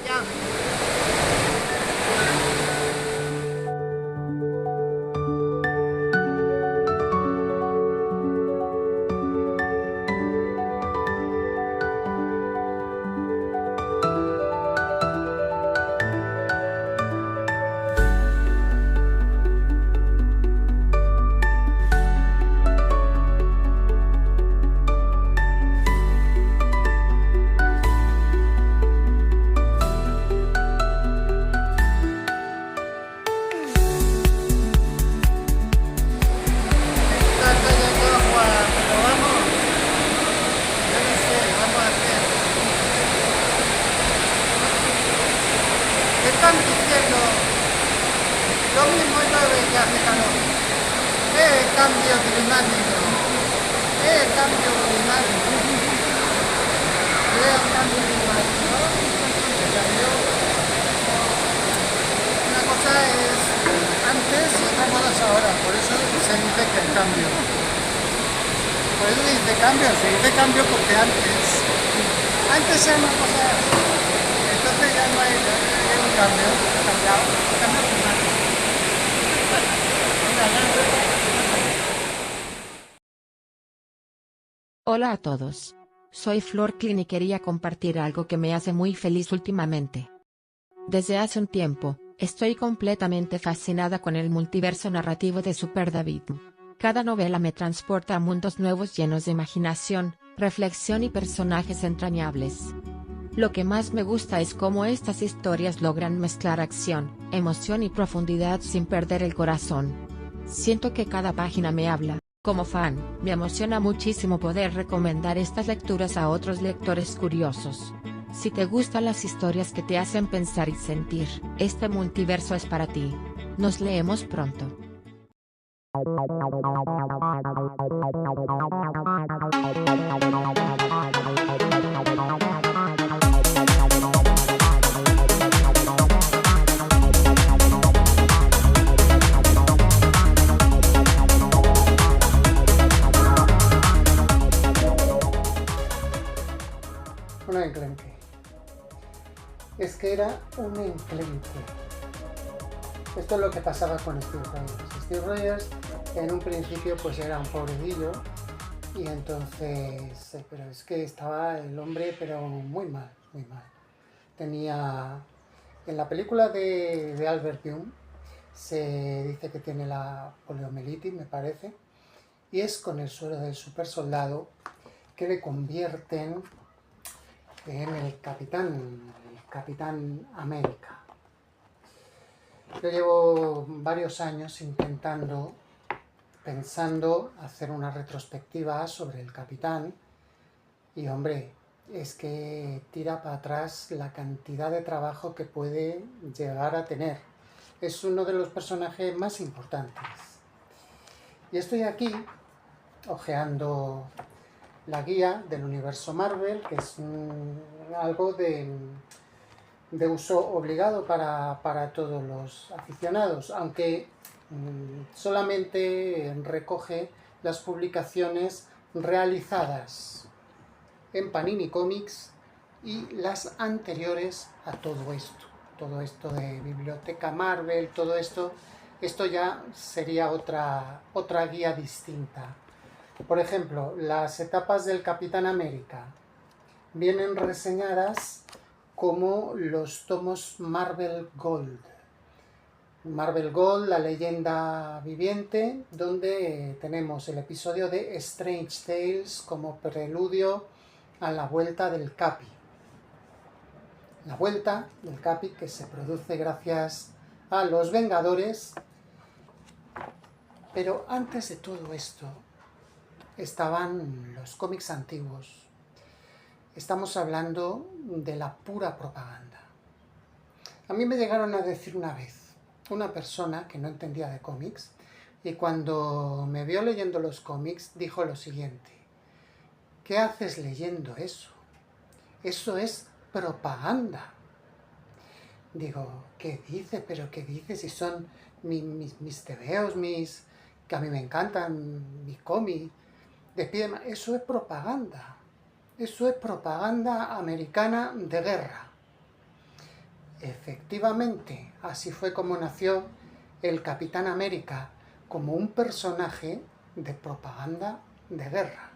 Ya. Está cayendo agua, pero vamos, yo no sé, vamos a hacer. Están diciendo lo mismo llueve que hace calor. Es cambio climático. Es cambio climático. Es cambio climático. El cambio. Una cosa es antes y otra cosa es ahora. Por eso se dice que el cambio. Por eso se dice cambio. Se dice cambio porque antes era una cosa así. Entonces ya no hay un cambio. Ha cambiado. Cambio climático. Hola a todos. Soy Flor Clean y quería compartir algo que me hace muy feliz últimamente. Desde hace un tiempo, estoy completamente fascinada con el multiverso narrativo de Super David. Cada novela me transporta a mundos nuevos llenos de imaginación, reflexión y personajes entrañables. Lo que más me gusta es cómo estas historias logran mezclar acción, emoción y profundidad sin perder el corazón. Siento que cada página me habla. Como fan, me emociona muchísimo poder recomendar estas lecturas a otros lectores curiosos. Si te gustan las historias que te hacen pensar y sentir, este multiverso es para ti. Nos leemos pronto. Un enclenque. Es que era un enclenque. Esto es lo que pasaba con Steve Rogers. Steve Rogers en un principio pues era un pobrecillo y entonces, pero es que estaba el hombre pero muy mal, muy mal. Tenía, en la película de Albert Young se dice que tiene la poliomielitis, me parece, y es con el suero del super soldado que le convierten en el Capitán América. Yo llevo varios años pensando hacer una retrospectiva sobre el Capitán y hombre, es que tira para atrás la cantidad de trabajo que puede llegar a tener. Es uno de los personajes más importantes. Y estoy aquí hojeando la guía del universo Marvel, que es algo de uso obligado para todos los aficionados, aunque solamente recoge las publicaciones realizadas en Panini Comics y las anteriores a todo esto de Biblioteca Marvel, todo esto ya sería otra guía distinta. Por ejemplo, las etapas del Capitán América vienen reseñadas como los tomos Marvel Gold. Marvel Gold, la leyenda viviente, donde tenemos el episodio de Strange Tales como preludio a la vuelta del Capi. La vuelta del Capi que se produce gracias a los Vengadores. Pero antes de todo esto estaban los cómics antiguos. Estamos hablando de la pura propaganda. A mí me llegaron a decir una vez, una persona que no entendía de cómics, y cuando me vio leyendo los cómics, dijo lo siguiente: ¿qué haces leyendo eso? Eso es propaganda. Digo, ¿qué dice? ¿Pero qué dice? Si son mis tebeos, que a mí me encantan, mis cómics, eso es propaganda. Eso es propaganda americana de guerra. Efectivamente, así fue como nació el Capitán América, como un personaje de propaganda de guerra.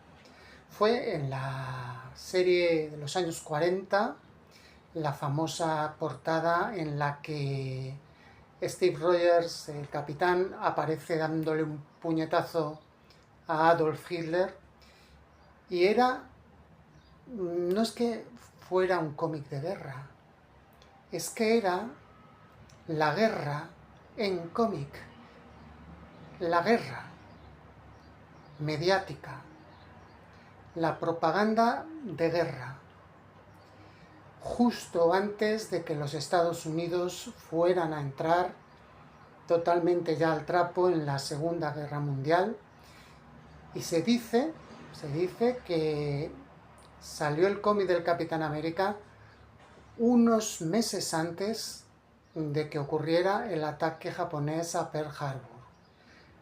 Fue en la serie de los años 40, la famosa portada en la que Steve Rogers, el capitán, aparece dándole un puñetazo a Adolf Hitler, y no es que fuera un cómic de guerra, es que era la guerra en cómic, la guerra mediática, la propaganda de guerra, justo antes de que los Estados Unidos fueran a entrar totalmente ya al trapo en la Segunda Guerra Mundial. Y se dice que salió el cómic del Capitán América unos meses antes de que ocurriera el ataque japonés a Pearl Harbor,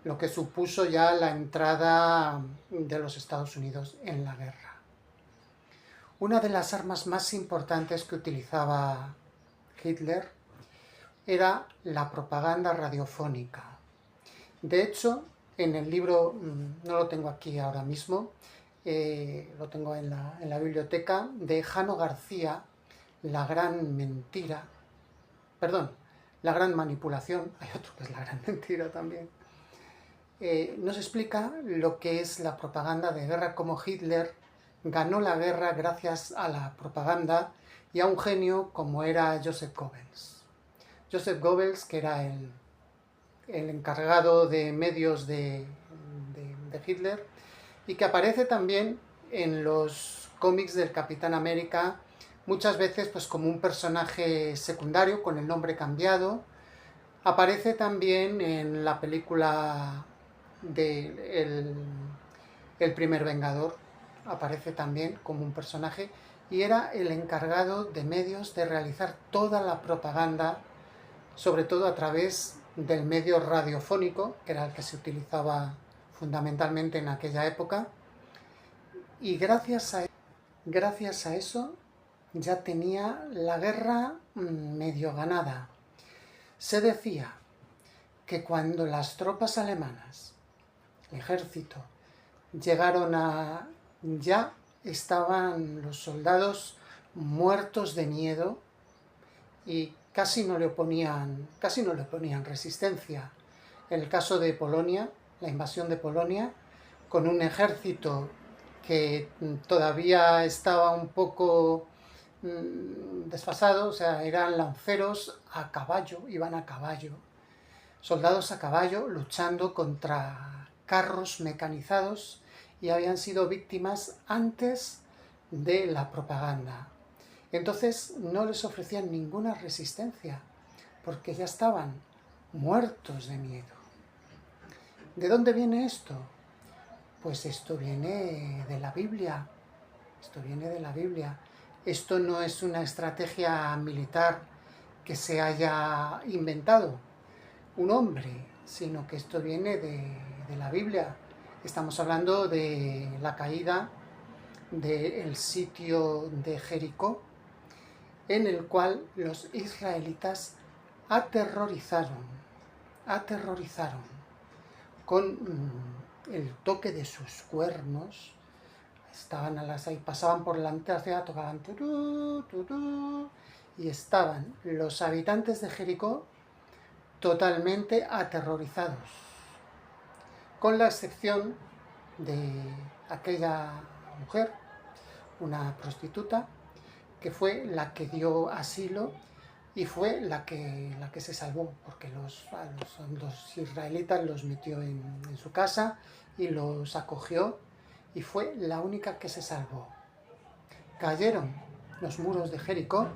lo que supuso ya la entrada de los Estados Unidos en la guerra. Una de las armas más importantes que utilizaba Hitler era la propaganda radiofónica. De hecho, en el libro, no lo tengo aquí ahora mismo, lo tengo en la biblioteca, de Jano García, La gran mentira, perdón, La gran manipulación, hay otro que es La gran mentira también, nos explica lo que es la propaganda de guerra, cómo Hitler ganó la guerra gracias a la propaganda y a un genio como era Joseph Goebbels. Joseph Goebbels, que era el encargado de medios de Hitler, y que aparece también en los cómics del Capitán América, muchas veces pues como un personaje secundario con el nombre cambiado. Aparece también en la película de El primer Vengador, aparece también como un personaje, y era el encargado de medios de realizar toda la propaganda, sobre todo a través del medio radiofónico, que era el que se utilizaba fundamentalmente en aquella época, y gracias a eso ya tenía la guerra medio ganada. Se decía que cuando las tropas alemanas, el ejército, llegaron ya estaban los soldados muertos de miedo y casi no le oponían resistencia. En el caso de Polonia, la invasión de Polonia, con un ejército que todavía estaba un poco desfasado, o sea, eran lanceros a caballo, iban a caballo, soldados a caballo luchando contra carros mecanizados, y habían sido víctimas antes de la propaganda. Entonces no les ofrecían ninguna resistencia, porque ya estaban muertos de miedo. ¿De dónde viene esto? Pues esto viene de la Biblia. Esto no es una estrategia militar que se haya inventado un hombre, sino que esto viene de la Biblia. Estamos hablando de la caída del sitio de Jericó, en el cual los israelitas aterrorizaron con el toque de sus cuernos. Estaban ahí, pasaban por la entrada, tocaban y estaban los habitantes de Jericó totalmente aterrorizados, con la excepción de aquella mujer, una prostituta, que fue la que dio asilo y fue la que se salvó, porque los israelitas los metió en su casa y los acogió, y fue la única que se salvó. Cayeron los muros de Jericó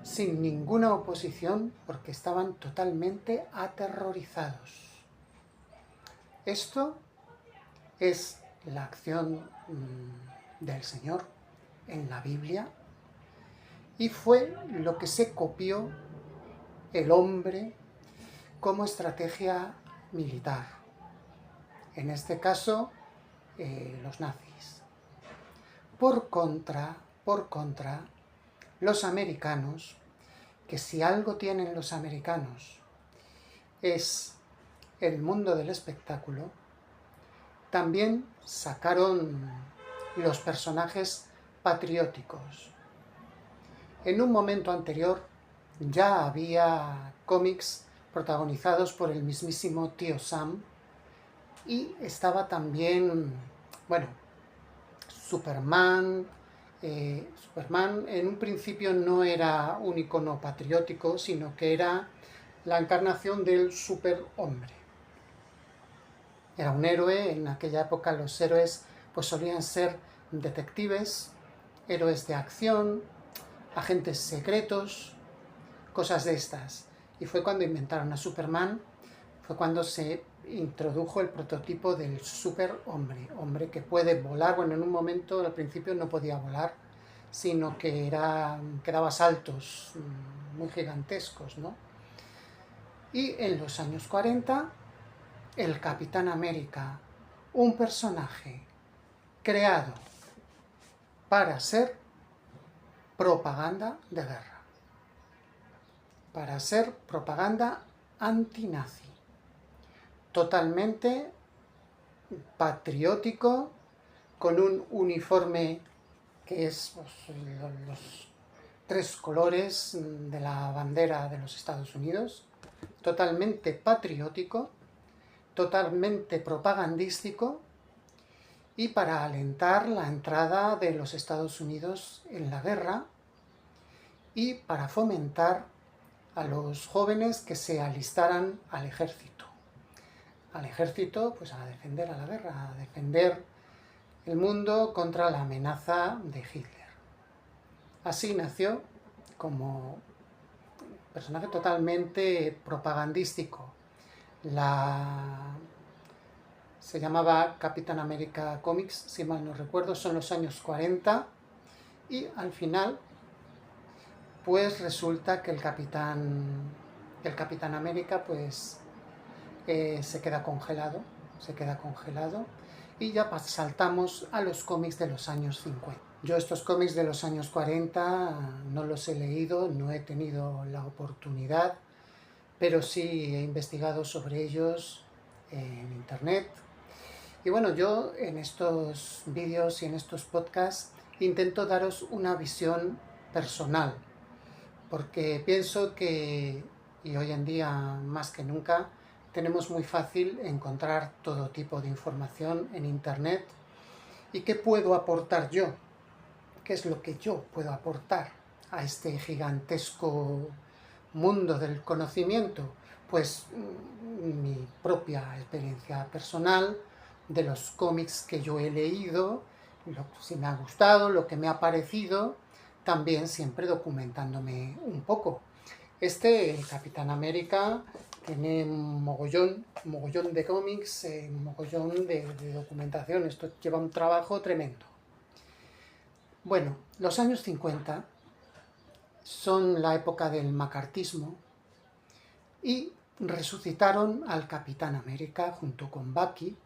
sin ninguna oposición, porque estaban totalmente aterrorizados. Esto es la acción del Señor en la Biblia, y fue lo que se copió el hombre como estrategia militar. En este caso, los nazis. Por contra, los americanos, que si algo tienen los americanos es el mundo del espectáculo, también sacaron los personajes patrióticos. En un momento anterior ya había cómics protagonizados por el mismísimo Tío Sam y estaba también, bueno, Superman. Superman en un principio no era un icono patriótico, sino que era la encarnación del superhombre. Era un héroe. En aquella época los héroes pues solían ser detectives, héroes de acción, agentes secretos, cosas de estas. Y fue cuando inventaron a Superman, fue cuando se introdujo el prototipo del superhombre, hombre que puede volar. Bueno, en un momento al principio no podía volar, sino que daba saltos muy gigantescos, ¿no? Y en los años 40, el Capitán América, un personaje creado para ser propaganda de guerra, para ser propaganda antinazi, totalmente patriótico, con un uniforme que es los 3 colores de la bandera de los Estados Unidos, totalmente patriótico, totalmente propagandístico, y para alentar la entrada de los Estados Unidos en la guerra y para fomentar a los jóvenes que se alistaran al ejército. Al ejército, pues a defender a la guerra, a defender el mundo contra la amenaza de Hitler. Así nació como personaje totalmente propagandístico. Se llamaba Capitán América Comics, si mal no recuerdo, son los años 40, y al final pues resulta que el Capitán América pues se queda congelado, y ya saltamos a los cómics de los años 50. Yo estos cómics de los años 40 no los he leído, no he tenido la oportunidad, pero sí he investigado sobre ellos en internet. Y bueno, yo en estos vídeos y en estos podcasts intento daros una visión personal, porque pienso que, y hoy en día más que nunca, tenemos muy fácil encontrar todo tipo de información en internet. ¿Y qué puedo aportar yo? ¿Qué es lo que yo puedo aportar a este gigantesco mundo del conocimiento? Pues mi propia experiencia personal, de los cómics que yo he leído, si me ha gustado, lo que me ha parecido, también siempre documentándome un poco. El Capitán América, tiene un mogollón de cómics, un mogollón de documentación. Esto lleva un trabajo tremendo. Bueno, los años 50 son la época del macartismo y resucitaron al Capitán América junto con Bucky,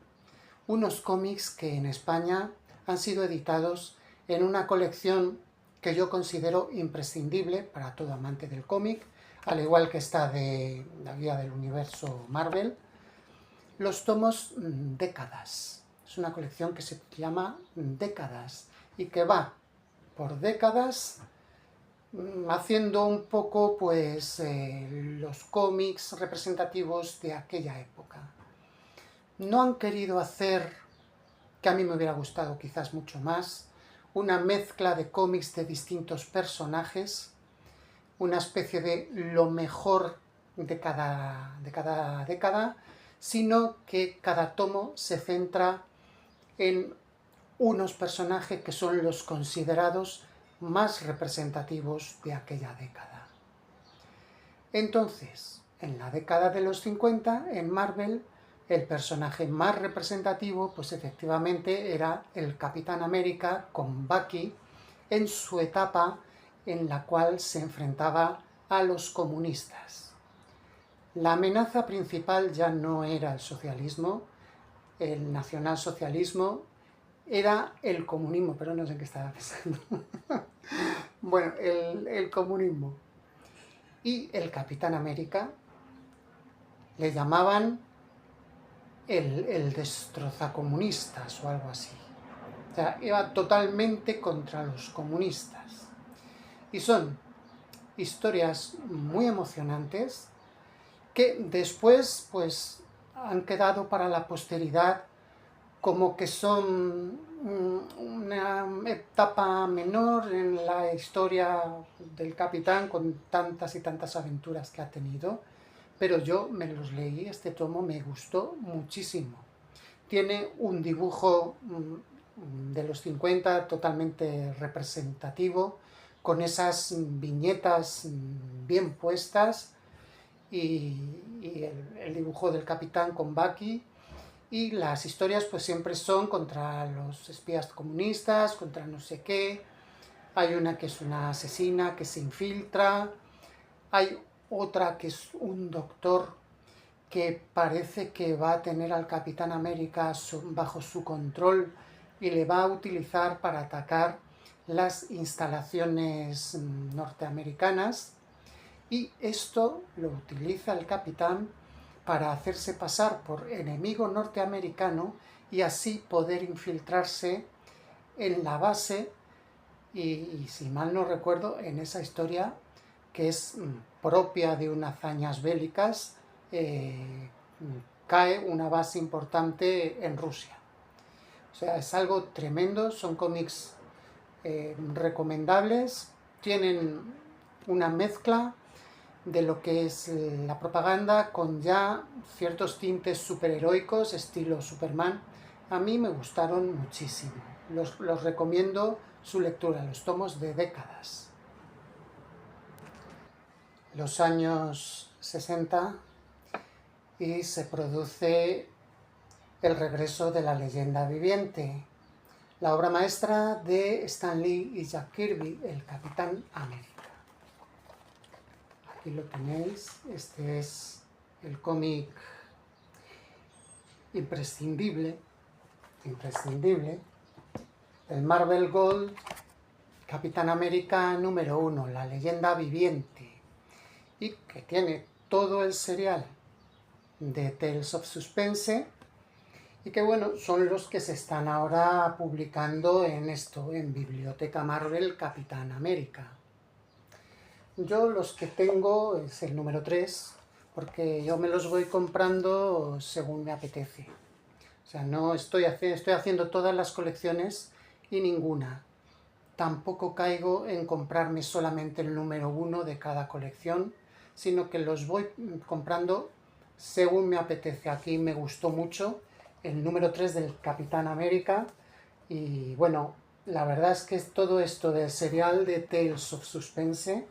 unos cómics que en España han sido editados en una colección que yo considero imprescindible para todo amante del cómic, al igual que esta de la guía del universo Marvel, los tomos Décadas. Es una colección que se llama Décadas y que va por décadas haciendo un poco pues los cómics representativos de aquella época. No han querido hacer, que a mí me hubiera gustado quizás mucho más, una mezcla de cómics de distintos personajes, una especie de lo mejor de cada década, sino que cada tomo se centra en unos personajes que son los considerados más representativos de aquella década. Entonces, en la década de los 50, en Marvel, el personaje más representativo, pues efectivamente era el Capitán América con Bucky en su etapa en la cual se enfrentaba a los comunistas. La amenaza principal ya no era el socialismo, el nacionalsocialismo era el comunismo, pero no sé en qué estaba pensando. Bueno, el comunismo. Y el Capitán América le llamaban el destrozacomunistas o algo así. O sea, iba totalmente contra los comunistas. Y son historias muy emocionantes que después pues han quedado para la posteridad como que son una etapa menor en la historia del capitán con tantas y tantas aventuras que ha tenido, pero yo me los leí, este tomo me gustó muchísimo. Tiene un dibujo de los 50 totalmente representativo, con esas viñetas bien puestas y el dibujo del capitán con Bucky. Y las historias pues siempre son contra los espías comunistas, contra no sé qué. Hay una que es una asesina que se infiltra. Hay otra que es un doctor que parece que va a tener al Capitán América bajo su control y le va a utilizar para atacar las instalaciones norteamericanas. Y esto lo utiliza el capitán para hacerse pasar por enemigo norteamericano y así poder infiltrarse en la base y si mal no recuerdo, en esa historia que es propia de unas hazañas bélicas, cae una base importante en Rusia. O sea, es algo tremendo, son cómics recomendables, tienen una mezcla de lo que es la propaganda con ya ciertos tintes superheroicos estilo Superman. A mí me gustaron muchísimo, los recomiendo su lectura, los tomos de décadas. Los años 60 y se produce el regreso de la leyenda viviente, la obra maestra de Stan Lee y Jack Kirby, el Capitán América. Aquí lo tenéis, este es el cómic imprescindible, el Marvel Gold Capitán América número 1, la leyenda viviente, y que tiene todo el serial de Tales of Suspense, y que bueno, son los que se están ahora publicando en Biblioteca Marvel Capitán América. Yo los que tengo es el número 3, porque yo me los voy comprando según me apetece. O sea, no estoy haciendo todas las colecciones y ninguna. Tampoco caigo en comprarme solamente el número 1 de cada colección, sino que los voy comprando según me apetece. Aquí me gustó mucho el número 3 del Capitán América y bueno, la verdad es que todo esto del serial de Tales of Suspense,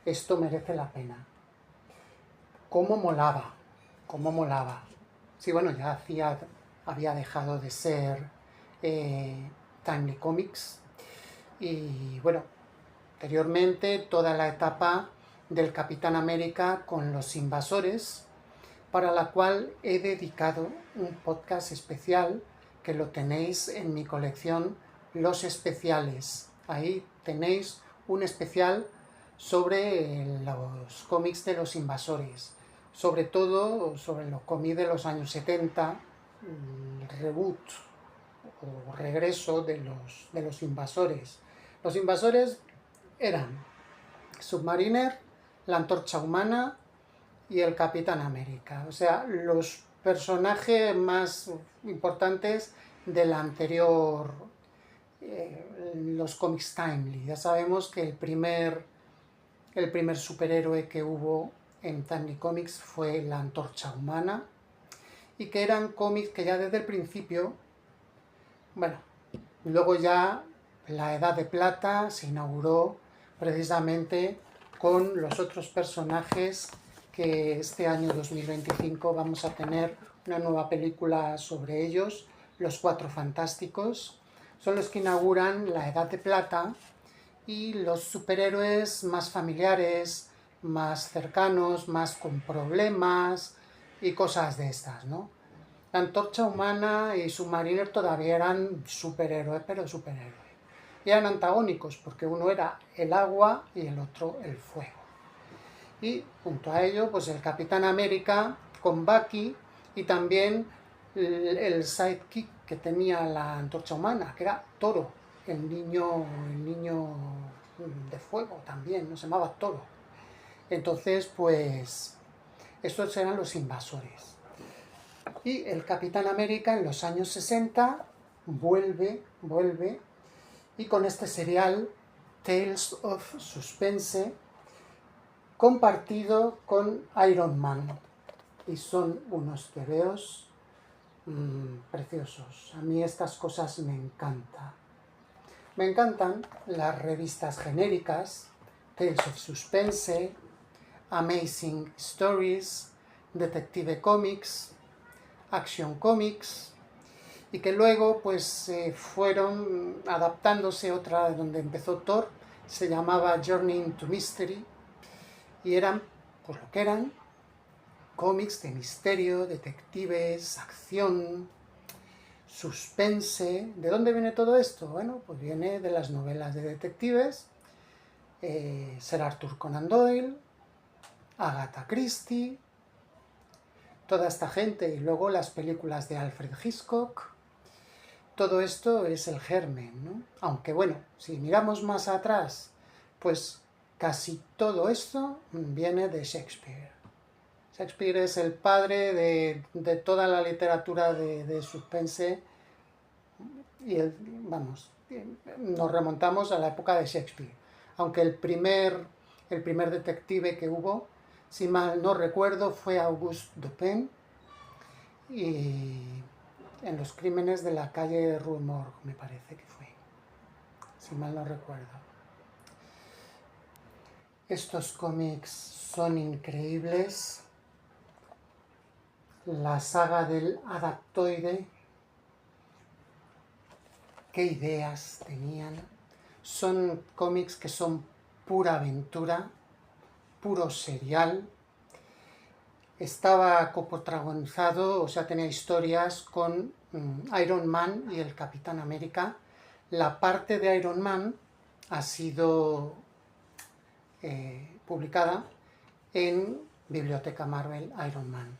esto merece la pena. ¿Cómo molaba? ¿Cómo molaba? Sí, bueno, ya había dejado de ser Timely Comics y bueno, anteriormente toda la etapa del Capitán América con los invasores, para la cual he dedicado un podcast especial que lo tenéis en mi colección Los Especiales. Ahí tenéis un especial sobre los cómics de los invasores, sobre todo sobre los cómics de los años 70, el reboot o regreso de los invasores. Los invasores eran Submariner, la Antorcha Humana y el Capitán América. O sea, los personajes más importantes del anterior, los cómics Timely. Ya sabemos que el primer superhéroe que hubo en Timely Comics fue la Antorcha Humana y que eran cómics que ya desde el principio, bueno, luego ya la Edad de Plata se inauguró precisamente con los otros personajes que este año 2025 vamos a tener una nueva película sobre ellos, Los Cuatro Fantásticos. Son los que inauguran la Edad de Plata y los superhéroes más familiares, más cercanos, más con problemas y cosas de estas, ¿no? La Antorcha Humana y Submariner todavía eran superhéroes, pero superhéroes. Y eran antagónicos, porque uno era el agua y el otro el fuego. Y junto a ello, pues el Capitán América con Bucky y también el sidekick que tenía la Antorcha Humana, que era Toro, el niño de fuego también, ¿no? Se llamaba Toro. Entonces, pues, estos eran los invasores. Y el Capitán América en los años 60 vuelve, y con este serial, Tales of Suspense, compartido con Iron Man. Y son unos tebeos preciosos. A mí estas cosas me encantan. Me encantan las revistas genéricas, Tales of Suspense, Amazing Stories, Detective Comics, Action Comics, y que luego pues fueron adaptándose. Otra donde empezó Thor se llamaba Journey into Mystery, y eran pues lo que eran cómics de misterio, detectives, acción, suspense. ¿De dónde viene todo esto? Bueno, pues viene de las novelas de detectives, Sir Arthur Conan Doyle, Agatha Christie, toda esta gente, y luego las películas de Alfred Hitchcock. Todo esto es el germen, ¿no? Aunque bueno, si miramos más atrás, pues casi todo esto viene de Shakespeare. Shakespeare es el padre de toda la literatura de suspense, y nos remontamos a la época de Shakespeare. Aunque el primer detective que hubo, si mal no recuerdo, fue Auguste Dupin, y en los crímenes de la calle Rue Morgue, me parece que fue, si mal no recuerdo. Estos cómics son increíbles. La saga del Adaptoide, qué ideas tenían. Son cómics que son pura aventura, puro serial. Estaba coprotagonizado, o sea, tenía historias con Iron Man y el Capitán América. La parte de Iron Man ha sido publicada en Biblioteca Marvel Iron Man.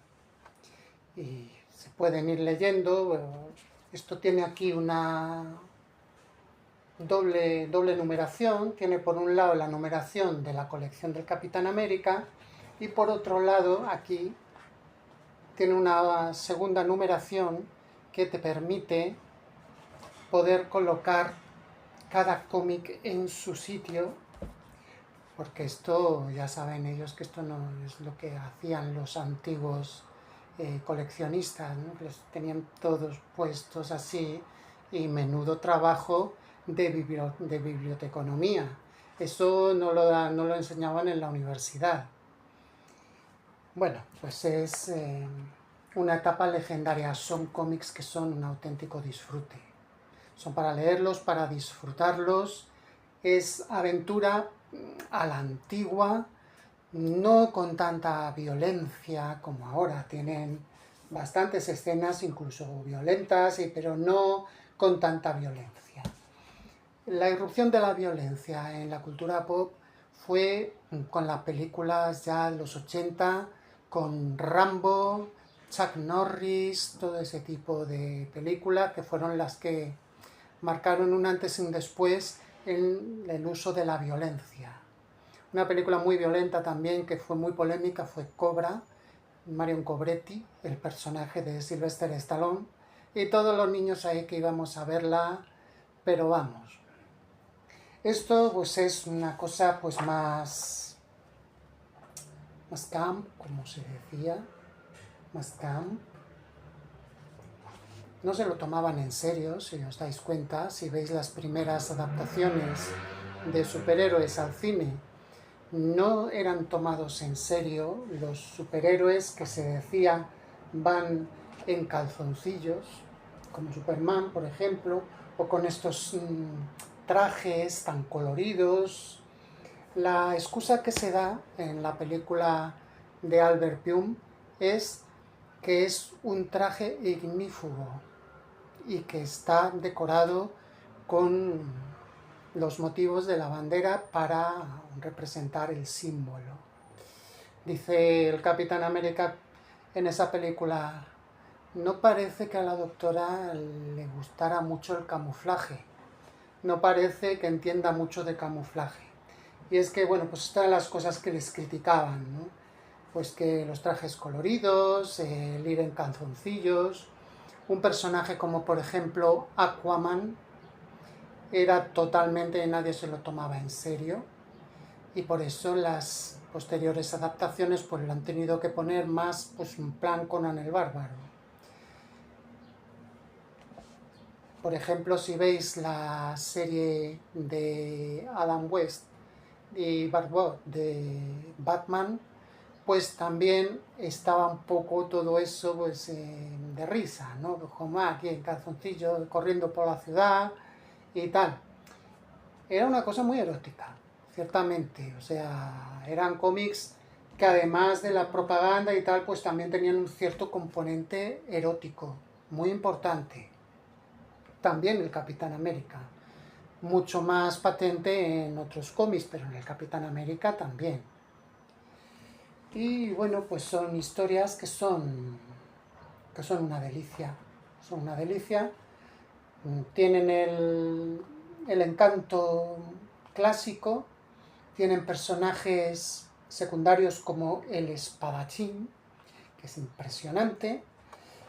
Y se pueden ir leyendo. Esto tiene aquí una doble numeración. Tiene por un lado la numeración de la colección del Capitán América, y por otro lado aquí tiene una segunda numeración que te permite poder colocar cada cómic en su sitio, porque esto, ya saben ellos que esto no es lo que hacían los antiguos coleccionistas, ¿no? Los tenían todos puestos así, y menudo trabajo de biblioteconomía. Eso no lo enseñaban en la universidad. Bueno, pues es una etapa legendaria. Son cómics que son un auténtico disfrute. Son para leerlos, para disfrutarlos. Es aventura a la antigua, no con tanta violencia como ahora. Tienen bastantes escenas, incluso violentas, pero no con tanta violencia. La irrupción de la violencia en la cultura pop fue con las películas ya de los 80, con Rambo, Chuck Norris, todo ese tipo de películas que fueron las que marcaron un antes y un después en el uso de la violencia. Una película muy violenta también, que fue muy polémica, fue Cobra, Marion Cobretti, el personaje de Sylvester Stallone, y todos los niños ahí que íbamos a verla, pero vamos. Esto pues es una cosa pues más camp, como se decía, más camp. No se lo tomaban en serio, si os dais cuenta. Si veis las primeras adaptaciones de superhéroes al cine, no eran tomados en serio. Los superhéroes que se decía van en calzoncillos, como Superman, por ejemplo, o con estos trajes tan coloridos. La excusa que se da en la película de Albert Pyun es que es un traje ignífugo y que está decorado con los motivos de la bandera para representar el símbolo. Dice el Capitán América en esa película: no parece que a la doctora le gustara mucho el camuflaje, no parece que entienda mucho de camuflaje. Y es que, bueno, pues estas eran las cosas que les criticaban, ¿no? Pues que los trajes coloridos, el ir en calzoncillos. Un personaje como, por ejemplo, Aquaman, era totalmente, nadie se lo tomaba en serio, y por eso las posteriores adaptaciones pues lo han tenido que poner más pues un plan Conan el Bárbaro. Por ejemplo, si veis la serie de Adam West y Barbot de Batman, pues también estaba un poco todo eso pues, de risa, ¿no? Como aquí en calzoncillo corriendo por la ciudad y tal. Era una cosa muy erótica, ciertamente. O sea, eran cómics que además de la propaganda y tal, pues también tenían un cierto componente erótico, muy importante. También el Capitán América. Mucho más patente en otros cómics, pero en el Capitán América también. Y bueno, pues son historias que son una delicia. Son una delicia. Tienen el encanto clásico, tienen personajes secundarios como el espadachín, que es impresionante,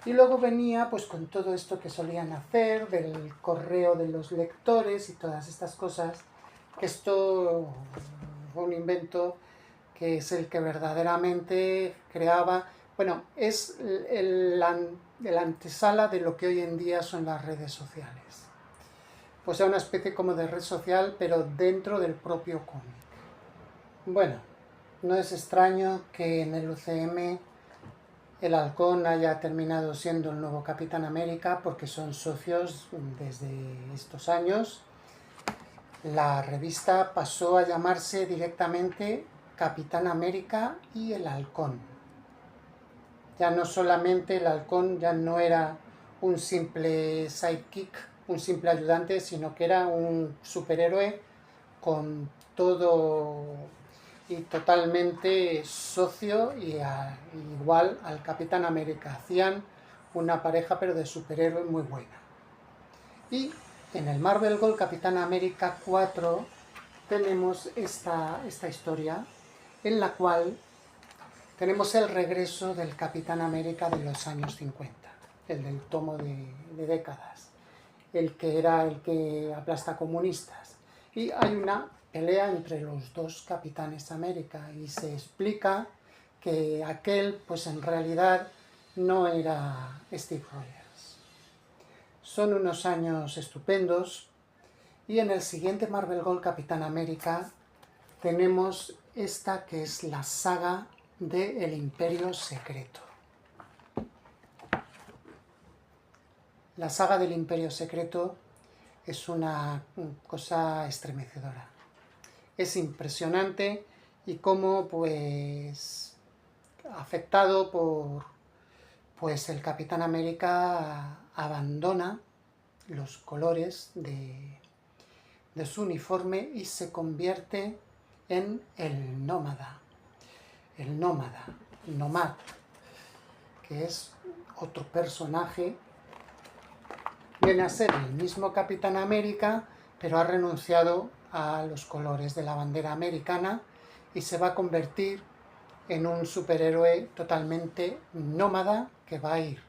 y luego venía pues con todo esto que solían hacer, del correo de los lectores y todas estas cosas, que esto fue un invento que es el que verdaderamente creaba, bueno, es el antesala de lo que hoy en día son las redes sociales. Pues era una especie como de red social, pero dentro del propio cómic. Bueno, no es extraño que en el UCM el Halcón haya terminado siendo el nuevo Capitán América, porque son socios desde estos años. La revista pasó a llamarse directamente Capitán América y el Halcón. Ya no solamente el Halcón ya no era un simple sidekick, un simple ayudante, sino que era un superhéroe con todo y totalmente socio y igual al Capitán América. Hacían una pareja pero de superhéroe muy buena. Y en el Marvel Gold Capitán América 4 tenemos esta historia en la cual tenemos el regreso del Capitán América de los años 50, el del tomo de décadas, el que era el que aplasta comunistas. Y hay una pelea entre los dos Capitanes América y se explica que aquel, pues en realidad, no era Steve Rogers. Son unos años estupendos y en el siguiente Marvel Gold Capitán América tenemos esta que es la saga de El Imperio Secreto. La saga del Imperio Secreto es una cosa estremecedora. Es impresionante y cómo, pues, afectado por, pues, el Capitán América abandona los colores de su uniforme y se convierte en el nómada. El Nomad, que es otro personaje. Viene a ser el mismo Capitán América, pero ha renunciado a los colores de la bandera americana y se va a convertir en un superhéroe totalmente nómada que va a ir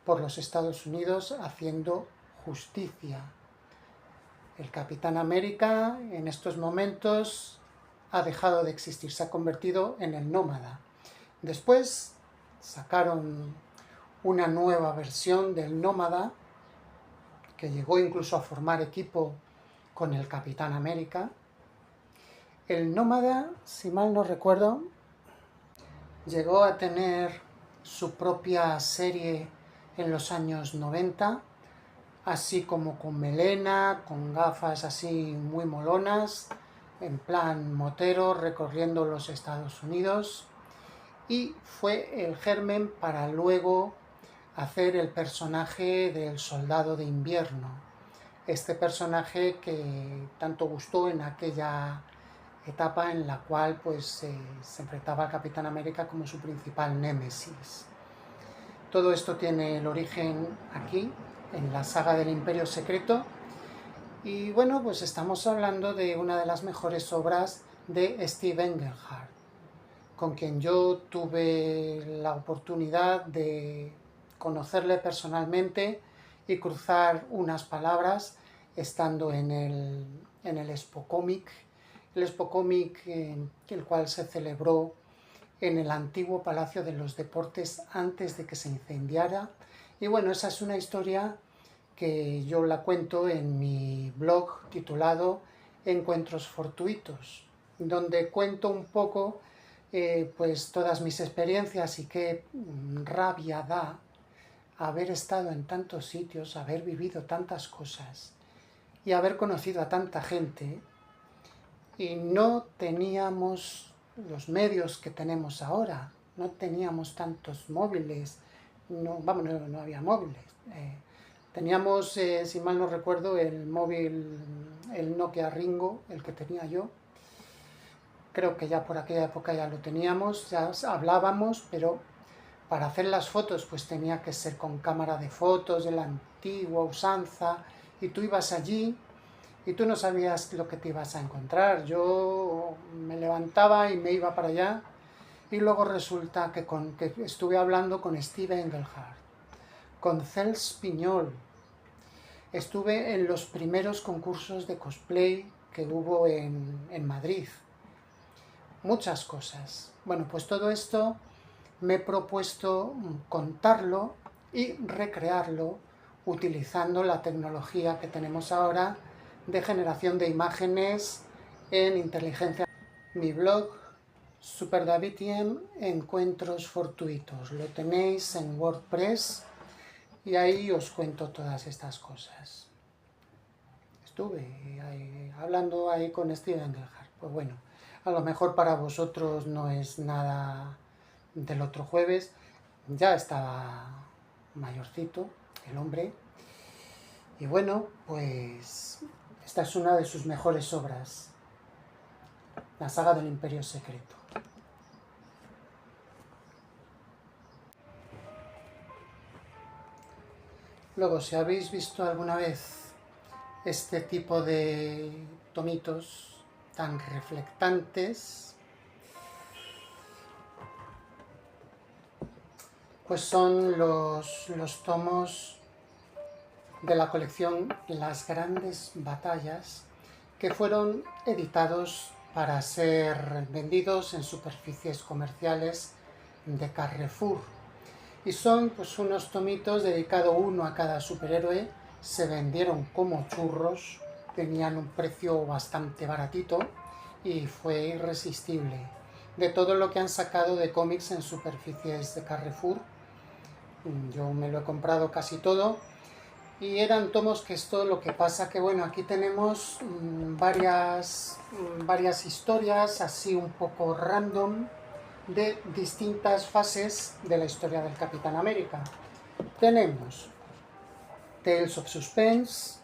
por los Estados Unidos haciendo justicia. El Capitán América en estos momentos ha dejado de existir, se ha convertido en el nómada. Después sacaron una nueva versión del nómada que llegó incluso a formar equipo con el Capitán América. El nómada, si mal no recuerdo, llegó a tener su propia serie en los años 90, así como con melena, con gafas así muy molonas, en plan motero, recorriendo los Estados Unidos. y fue el germen para luego hacer el personaje del Soldado de Invierno. Este personaje que tanto gustó en aquella etapa en la cual pues, se enfrentaba al Capitán América como su principal némesis. Todo esto tiene el origen aquí, en la saga del Imperio Secreto. Y bueno, pues estamos hablando de una de las mejores obras de Steve Englehart, con quien yo tuve la oportunidad de conocerle personalmente y cruzar unas palabras estando en el Expo Comic, el Expo Comic el cual se celebró en el antiguo Palacio de los Deportes antes de que se incendiara. Y bueno, esa es una historia que yo la cuento en mi blog titulado Encuentros Fortuitos, donde cuento un poco pues todas mis experiencias y qué rabia da haber estado en tantos sitios, haber vivido tantas cosas y haber conocido a tanta gente y no teníamos los medios que tenemos ahora, no teníamos tantos móviles, no había móviles. Teníamos, si mal no recuerdo, el móvil, el Nokia Ringo, el que tenía yo. Creo que ya por aquella época ya lo teníamos, ya hablábamos, pero para hacer las fotos pues tenía que ser con cámara de fotos de la antigua usanza, y tú ibas allí y tú no sabías lo que te ibas a encontrar. Yo me levantaba y me iba para allá y luego resulta que estuve hablando con Steve Englehart, con Cels Piñol. Estuve en los primeros concursos de cosplay que hubo en Madrid. Muchas cosas. Bueno, pues todo esto me he propuesto contarlo y recrearlo utilizando la tecnología que tenemos ahora de generación de imágenes en inteligencia. Mi blog Super Davidien Encuentros Fortuitos, lo tenéis en WordPress y ahí os cuento todas estas cosas. Estuve hablando ahí con Steve Englehart. Pues bueno, a lo mejor para vosotros no es nada del otro jueves, ya estaba mayorcito el hombre, y bueno, pues esta es una de sus mejores obras, la saga del Imperio Secreto. Luego, si habéis visto alguna vez este tipo de tomitos tan reflectantes, pues son los tomos de la colección Las Grandes Batallas, que fueron editados para ser vendidos en superficies comerciales de Carrefour. Y son pues unos tomitos dedicados uno a cada superhéroe, se vendieron como churros, tenían un precio bastante baratito y fue irresistible. De todo lo que han sacado de cómics en superficies de Carrefour, yo me lo he comprado casi todo, y eran tomos que esto lo que pasa que bueno, aquí tenemos varias historias así un poco random de distintas fases de la historia del Capitán América. Tenemos Tales of Suspense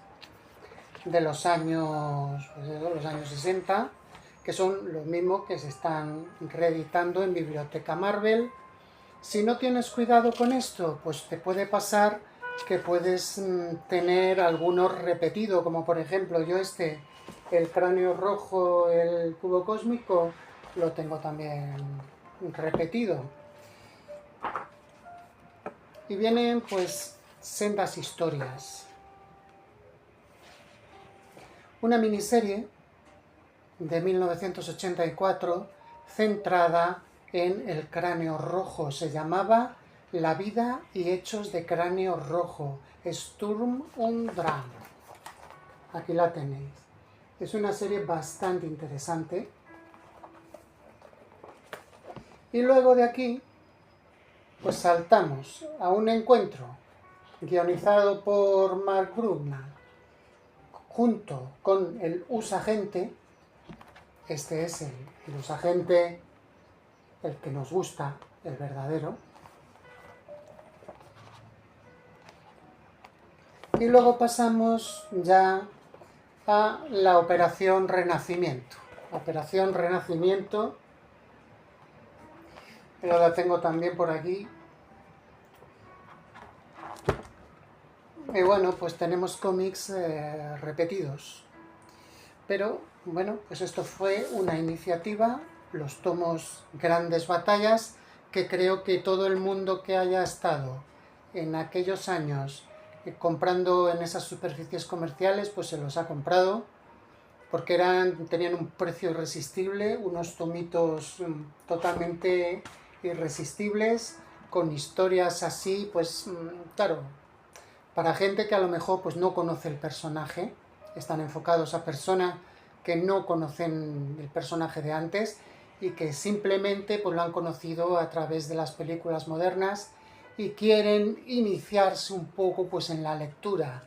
de los años 60, que son los mismos que se están reeditando en Biblioteca Marvel. Si no tienes cuidado con esto, pues te puede pasar que puedes tener algunos repetidos, como por ejemplo yo el cráneo rojo, el cubo cósmico, lo tengo también repetido. Y vienen pues sendas historias. Una miniserie de 1984 centrada en el cráneo rojo, se llamaba La vida y hechos de Cráneo Rojo, Sturm und Drang. Aquí la tenéis. Es una serie bastante interesante. Y luego de aquí, pues saltamos a un encuentro guionizado por Mark Brugman junto con el Usagente. Este es el Usagente, el que nos gusta, el verdadero. Y luego pasamos ya a la Operación Renacimiento. Operación Renacimiento, yo la tengo también por aquí. Y bueno, pues tenemos cómics repetidos. Pero bueno, pues esto fue una iniciativa, los tomos Grandes Batallas, que creo que todo el mundo que haya estado en aquellos años comprando en esas superficies comerciales, pues se los ha comprado, porque tenían un precio irresistible, unos tomitos totalmente irresistibles, con historias así, pues claro, para gente que a lo mejor pues no conoce el personaje, están enfocados a personas que no conocen el personaje de antes y que simplemente pues lo han conocido a través de las películas modernas y quieren iniciarse un poco pues en la lectura.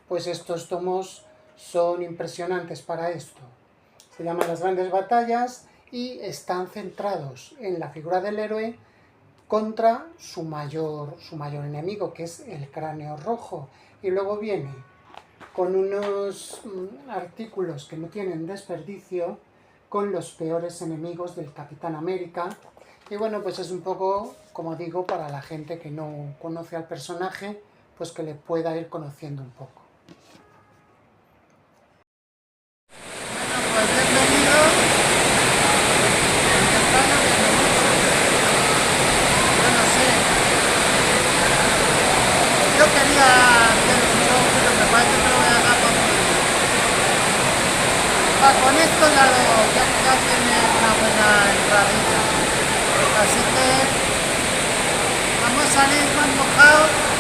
Pues estos tomos son impresionantes para esto. Se llaman Las Grandes Batallas y están centrados en la figura del héroe contra su mayor enemigo, que es el Cráneo Rojo. Y luego viene con unos artículos que no tienen desperdicio, con los peores enemigos del Capitán América. Y bueno, pues es un poco, como digo, para la gente que no conoce al personaje, pues que le pueda ir conociendo un poco. Bueno, pues bienvenido. Bueno, sí. Yo quería hacer un show, pero me parece que lo voy a dejar para otro día. Con esto ya tiene una buena entradilla. Así que vamos a salir más mojados.